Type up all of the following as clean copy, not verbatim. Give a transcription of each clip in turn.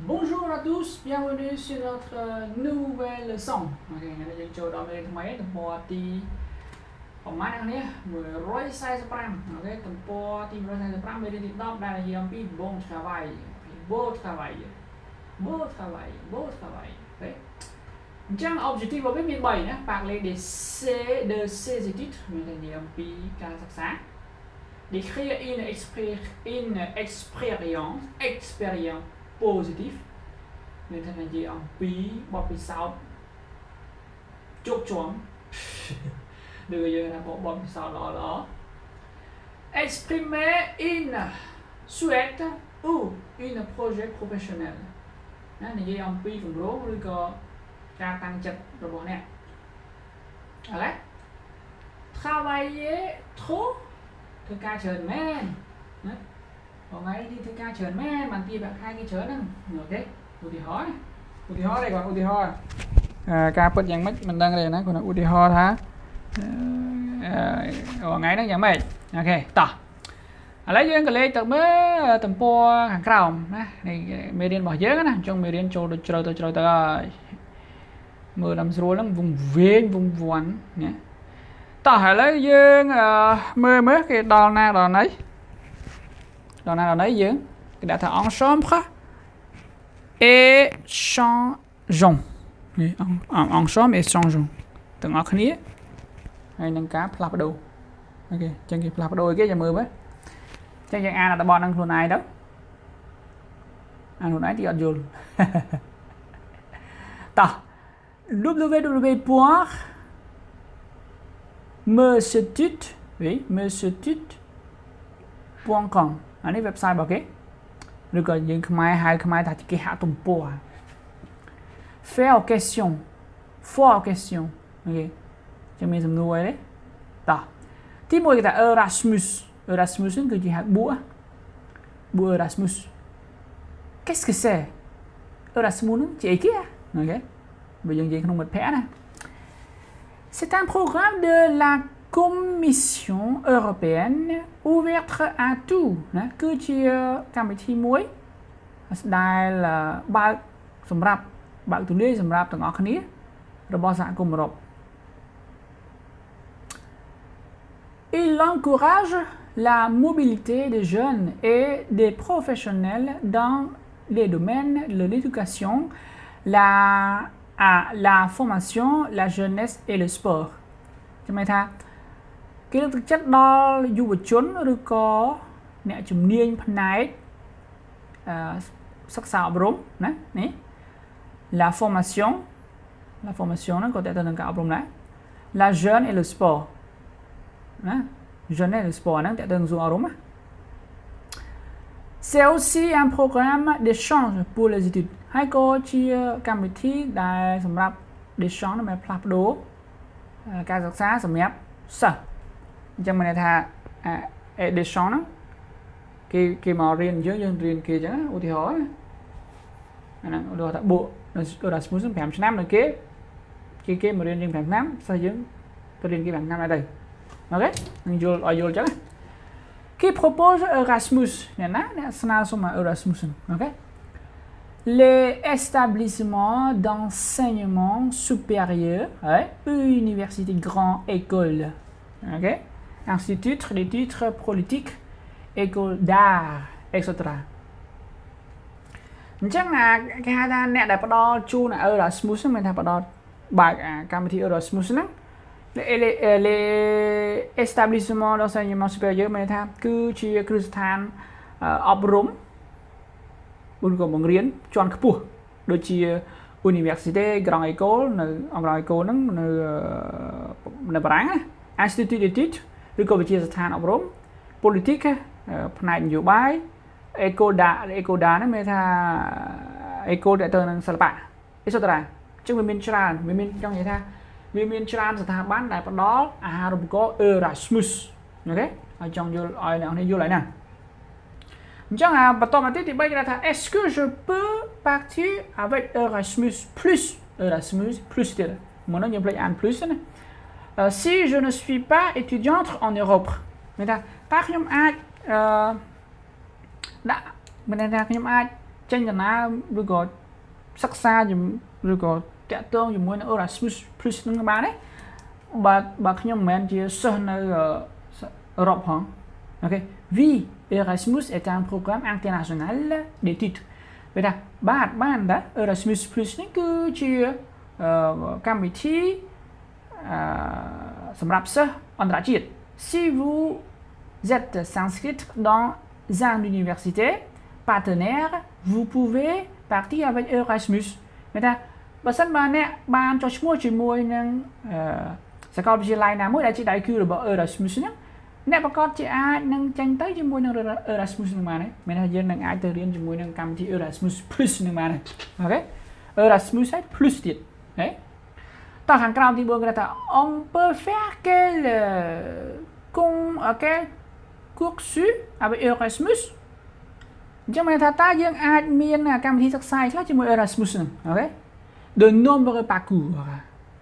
Bonjour à tous, bienvenue sur notre nouvelle leçon. Ok, ngày nay chúng tôi đến với máy tầm po tiของម៉ាននេះ145 ok ទំព័រទី145មេរៀនទី10ដែលនិយាយអំពី bon travail beau travail beau travail beau travail អូខេអញ្ចឹង objectif របស់វាមាន3ណា parler de ses études មានតែនិយាយអំពីការសិក្សា d'écrire une expérience positive មានថានិយាយអំពីបទពិសោធន៍ជោគជ័យដូចយើងថាបទពិសោធន៍ល្អៗ exprimer une souhaite ou une projet professionnel ណានិយាយអំពីគម្រោងឬក៏ការតាំងចិត្តរបស់អ្នកអូខេ travailler trop ធ្វើការច្រើនមែនណាថ្ងៃនេះធ្វើការច្រើនមែនបានទីបែបខែគេច្រើនហ្នឹងអូខេឧទាហរណ៍ទេគាត់ឧទាហរណ៍ការពិតយ៉ាងម៉េចមិនដឹងទេណាគាត់ឧទាហរណ៍ថាថ្ងៃហ្នឹងយ៉ាងម៉េចអូខេតោះឥឡូវយើងក៏លេខទៅមើលទំព័រខាងក្រោមណានៃមេរៀនរបស់យើងណាអញ្ចឹងមេរៀនចូលទៅជ្រៅទៅហើយមើលតាមស្រួលហ្នឹងវង្វេងវង្វាន់ណាតោះឥឡូវយើងមើលគេដល់ណាដល់ណីយើងគេដាក់ថា ensemble et changeons នេះ ensemble et changeons ទាំងអស់គ្នាហើយនឹងការផ្លាស់ប្ដូរអូខេអញ្ចឹងគេផ្លាស់ប្ដូរគេចាំមើលមើលអញ្ចឹងយើងអានអត្ថបទហ្នឹងខ្លួនឯងទៅអានខ្លួនឯងទីអត់យល់តោះ www.mersitut.com អានេះ website របស់គេឬក៏យើងខ្មែរហៅខ្មែរថាគេហទំព័រ faire question អូខេចាំមានសំណួរអីទេតោះទី1គេថា Erasmus ហ្នឹងគឺជាហៅបួErasmus qu'est-ce que c'est Erasmus ហ្នឹងជាអីគេអូខេបើយើងនិយាយក្នុងមិត្តភ័ក្តិណា c'est un programme de la Commission européenne ouverte à tous ណាគឺជាកម្មវិធីមួយដែលបើកសម្រាប់បើកទូលាយសម្រាប់ទាំងអស់គ្នារបស់សហគមន៍អឺរ៉ុប Il encourage la mobilité des jeunes et des professionnels dans les domaines de l'éducation, la formation, la jeunesse et le sport. ចាំន័យថាគេលើកទឹកចិត្តដល់យុវជនឬក៏អ្នកជំនាញផ្នែកសិក្សាអប់រំណានេះ la formation ហ្នឹងក៏តើទៅនឹងការអប់រំដែរ la jeune et le sport ណា jeune et le sport ហ្នឹងតើទៅនឹងសួរអប់រំណា c'est aussi un programme d'échange pour les études ហើយក៏ជាកម្មវិធីដែលសម្រាប់ d'échange ដើម្បីផ្លាស់ប្ដូរការសិក្សាសម្រាប់សិស្សអញ្ចឹងមានន័យថា d'échange ហ្នឹងគេមករៀនយើងរៀនគេអញ្ចឹងឧទាហរណ៍អាហ្នឹងឧទាហរណ៍ថាបួក Erasmus 5ឆ្នាំនៅគេមករៀនយើង5ឆ្នាំសិស្សយើងទៅរៀនគេ5ឆ្នាំដែរទៅអូខេនឹងយល់អញ្ចឹងគេ propose Erasmus អ្នកស្នើសុំ Erasmus អូខេ les établissements d'enseignement supérieur université grande école ok institut d'études politiques école d'art etc អញ្ចឹងគេហៅថាអ្នកដែលផ្ដល់ជូន Erasmus ហ្នឹងមានថាផ្ដល់បើកកម្មវិធី Erasmus ហ្នឹង les établissements d'enseignement supérieur មានថាគឺជាគ្រឹះស្ថានអប់រំឬក៏បង្រៀនជាន់ខ្ពស់ដូចជា Université Grande École នៅអង្គរ École ហ្នឹងនៅបារាំងណា Institut d'études ឬក៏វិទ្យាស្ថានអប់រំ politique ផ្នែកនយោបាយ école d'art ហ្នឹងមានថា école ដែលទៅនឹងសិល្បៈ etc អញ្ចឹងវាមានច្រើនវាមានចង់និយាយថាវាមានច្រើនស្ថាប័នដែលផ្ដល់អាហារូបករណ៍ Erasmus អូខេហើយចង់យល់ឲ្យអ្នកនេះយល់ហើយណាអញ្ចឹងបន្តមកទៀតទី3គេថា est-ce que je peux partir avec Erasmus plus ទៀតមកនោះយើងភ្លេចអាន plus ណា si je ne suis pas étudiante en Europe មានថាតើខ្ញុំអាចដាក់មានថាខ្ញុំអាច ចេញដំណើរឬក៏សិក្សាឬក៏តាក់ទងជាមួយនឹង Erasmus Plus នឹងបានទេបើខ្ញុំមិនមែនជាសិស្សនៅអឺរ៉ុបផង OK Oui Erasmus est un programme international d'études ពេលថាបានតា Erasmus Plus នេះគឺជាកម្មវិធីសម្រាប់សិស្សអន្តរជាតិ Si vous êtes inscrit dans une université partenaire vous pouvez partir avec Erasmus មានថាបើសិនបើអ្នកបានចុះឈ្មោះជាមួយនឹងសាកលវិទ្យាល័យណាមួយដែលជាដៃគូរបស់ Erasmus ហ្នឹងអ្នកប្រកាសជាអាចនឹងចេញទៅជាមួយនឹង Erasmus នឹងបានទេមានថាយើងនឹងអាចទៅរៀនជាមួយនឹងកម្មវិធី Erasmus Plus នឹងបានទេអូខេ Erasmus ហើយ Plus ទៀតហេតោះខាងក្រោមទី4គេថា on peut faire quel cursus avec Erasmus អញ្ចឹងមានថាតើយើងអាចមានកម្មវិធីសិក្សាខ្លះជាមួយ Erasmus ហ្នឹងអូខេ de nombreux parcours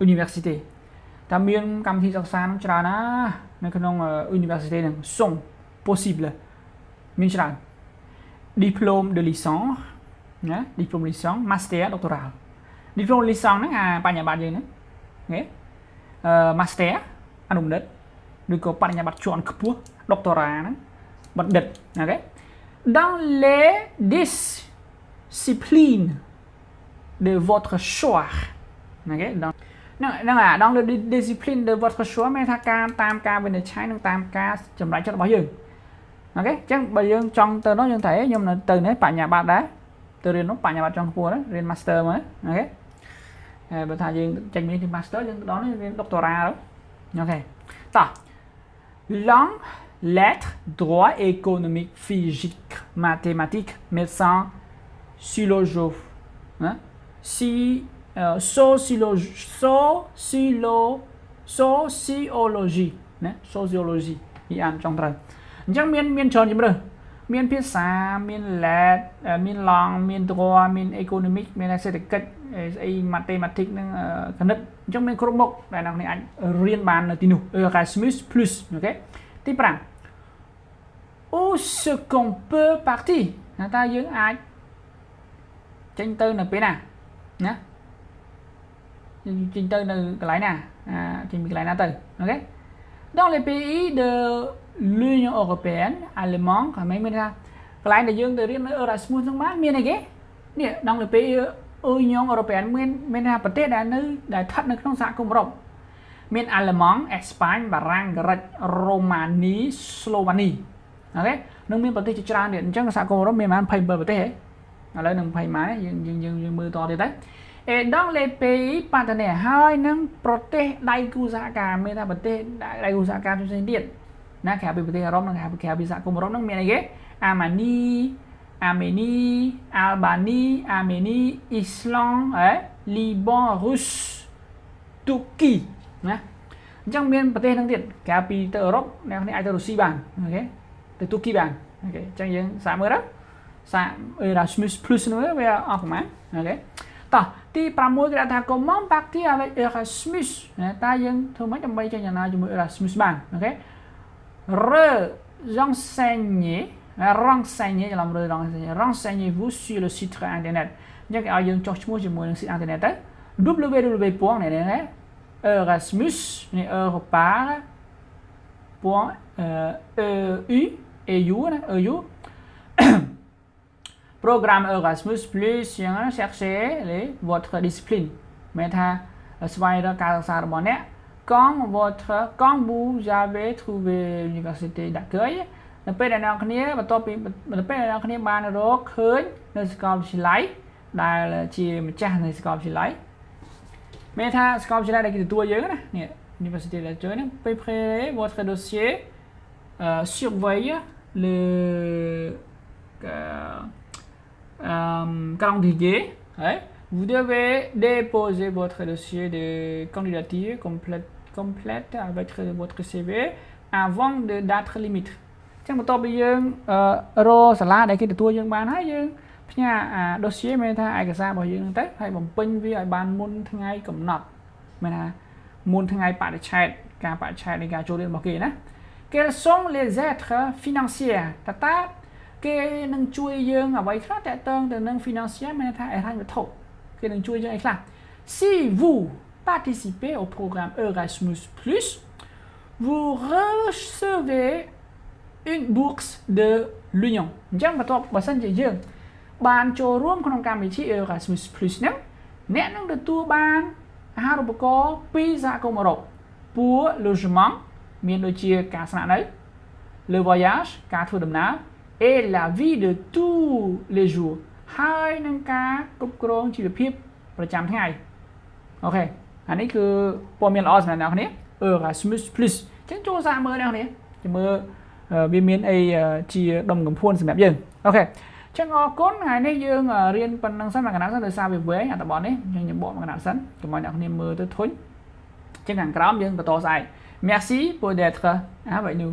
université តើមានកម្មវិធីសិក្សាហ្នឹងច្រើនណាស់នៅក្នុង université ហ្នឹង sont possibles មានច្រើន diplôme de licence ណា diplôme de licence master doctoral diplôme de licence ហ្នឹងបញ្ញាបត្រយើងហ្នឹងអូខេmaster អនុបណ្ឌិតឬក៏បញ្ញាបត្រជាន់ខ្ពស់ doctorat ហ្នឹងបណ្ឌិតអូខេ dans les disciplines de votre choix អូខេdans le discipline de votre choix មានថាការតាមការវិនិច្ឆ័យនិងតាមការចម្លែកចិត្តរបស់យើងអូខេអញ្ចឹងបើយើងចង់ទៅនោះយើងថាខ្ញុំនៅទៅនេះបញ្ញាបត្រដែរទៅរៀននោះបញ្ញាបត្រចង់ខ្ពស់ដែររៀន master មកអូខេហើយបើថាយើងចេញពី master យើងទៅដល់នេះរៀន doctorat អូខេតោះ langue lettres droit économique physique mathématiques médecine philosophe ណា sociologie ណា sociologie នេះអានចង់ត្រូវអញ្ចឹងមានច្រើនជម្រើសមានភាសាមាន let មាន langue មាន droit មាន economic មានសេដ្ឋកិច្ចស្អី mathematics និងគណិតអញ្ចឹងមានគ្រប់មុខដែលអ្នកអាចរៀនបាននៅទីនោះ Erasmus Plus អូខេទី5 où ce qu'on peut partir តើយើងអាចចេញទៅនៅពេលណាណាចេញទៅនៅកន្លែងណាចេញពីកន្លែងណាទៅអូខេ dans les pays de l'Union européenne allemand ក៏មានថាកន្លែងដែលយើងទៅរៀននៅ Erasmus ហ្នឹងបានមានអីគេនេះ dans les pays Union européenne មានថាប្រទេសដែលស្ថិតនៅក្នុងសហគមន៍អឺរ៉ុបមាន Allemand អេស្ប៉ាញបារាំងក្រិចរូម៉ានីស្លូវ៉ានីអូខេនឹងមានប្រទេសជាច្រើនទៀតអញ្ចឹងសហគមន៍អឺរ៉ុបមានប្រហែល27ប្រទេសឥឡូវនឹង20ម៉ានយើងមើលតទៀតទៅ et dans les pays partenaires ហើយនឹងប្រទេសដៃគូសហការមានថាប្រទេសដៃគូសហការផ្សេងទៀតណាក្រៅពីប្រទេសអឺរ៉ុបនិងក្រៅពីសហគមន៍អឺរ៉ុបនឹងមានអីគេ Arménie Albanie Arménie Islande ហើយ Liban Russe Turquie ណាអញ្ចឹងមានប្រទេសហ្នឹងទៀតក្រៅពីទៅអឺរ៉ុបអ្នកនេះអាចទៅរុស្ស៊ីបានអូខេទៅទូគីបានអូខេអញ្ចឹងយើងសាកមើលទៅសាក Erasmus Plus នោះវាអស់ប្រហែលអូខេតោះទី6គេថា comment partir avec Erasmus តើយើងធ្វើម៉េចដើម្បីចេញដំណើរជាមួយ Erasmus បានអូខេ renseignez-vous sur le site internet អញ្ចឹងគេឲ្យយើងចុះឈ្មោះជាមួយនឹង site internet ទៅ www.erasmus EU programme Erasmus Plus cherchez votre discipline មានថាស្វែងរកការសិក្សារបស់អ្នក quand vous avez trouvé l'université d'accueil នៅពេលដែលអ្នកគ្នាបន្ទាប់ពីនៅពេលដែលអ្នកគ្នាបានរកឃើញនៅសាកលវិទ្យាល័យដែលជាម្ចាស់នៃសាកលវិទ្យាល័យមានថាសាកលវិទ្យាល័យដែលគេទទួលយើងណានេះ Université d'accueil ហ្នឹង préparez votre dossier surveille le calendrier vous devez déposer votre dossier de candidature complète avec votre CV avant de date limite ចឹងបន្ទាប់ពីយើងរកសាលាដែលគេទទួលយើងបានហើយយើងផ្ញើdossier មានថាឯកសាររបស់យើងហ្នឹងទៅហើយបំពេញវាឲ្យបានមុនថ្ងៃកំណត់មានថាមុនថ្ងៃបរិច្ឆេទការបរិច្ឆេទនៃការចូលរៀនរបស់គេណា Quels sont les aides financières តើ គេនឹងជួយយើងអ្វីខ្លះតើតើនឹង financier មានថាឯរ៉ាញ់វត្ថុគេនឹងជួយយើងអីខ្លះ si vous participez au programme Erasmus+ vous recevez une bourse de l'Union អញ្ចឹងបន្ទាប់បើសិនជាយើងបានចូលរួមក្នុងកម្មវិធី Erasmus+ ហ្នឹងអ្នកនឹងទទួលបានអាហារូបករណ៍ពីសហគមន៍អឺរ៉ុប pour logement មានដូចជាការស្នាក់នៅ le voyage ការធ្វើដំណើរ et la vie de tous les jours ហើយនឹងការគ្រប់គ្រងជីវភាពប្រចាំថ្ងៃអូខេអានេះគឺព័ត៌មានល្អសម្រាប់អ្នកនរគ្នា Erasmus+ អញ្ចឹងចូលសាកមើលអ្នកនរគ្នាចាំមើលវាមានអីជាដុំកំភួនសម្រាប់យើងអូខេចឹងអរគុណថ្ងៃនេះយើងរៀនប៉ុណ្ណឹងសិនមួយកណ្ដាលសិនដោយសារវាវែងអត្ថបទនេះខ្ញុំបកមួយកណ្ដាលសិនកុំឲ្យអ្នកគ្នាមើលទៅធុញចឹងខាងក្រោមយើងបន្តស្អែក Merci pour d'être avec nous